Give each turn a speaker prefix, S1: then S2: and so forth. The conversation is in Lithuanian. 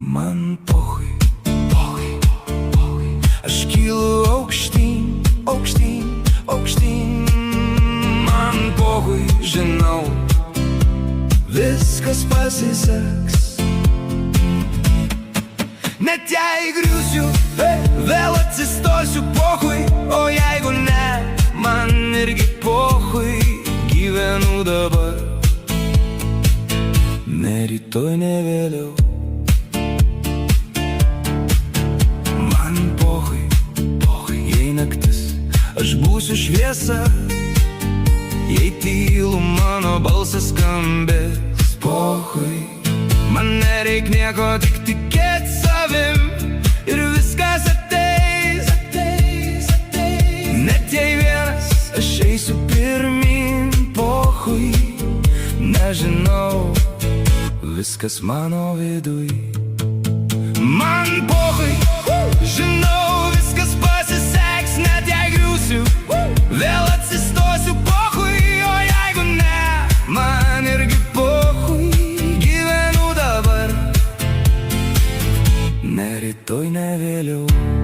S1: Man pochui, pochui, pochui. Aš kylu aukštyn, aukštyn, aukštyn. Man pochui, žinau, viskas pasiseks. Net jei griūsiu, vėl atsistosiu, pochui. O jeigu ne, man irgi pochui. Gyvenu dabar, ne rytoj, ne vėliau. Man pochui, pochui, jei naktis, aš būsiu šviesa. Jei tylu, mano balsas skambės, pochui. Man nereik nieko, tik tikėt savim. Ir viskas ateis, ateis, ateis. Net jei vienas, aš eisiu pirmin, pochui. Nežinau, viskas mano viduj. Man pochui, žinau, viskas pasiseks. Net jei griūsiu, vėl atsistosiu, pochui. O jeigu ne, man irgi pochui. Gyvenu dabar, ne rytoj, ne vėliau.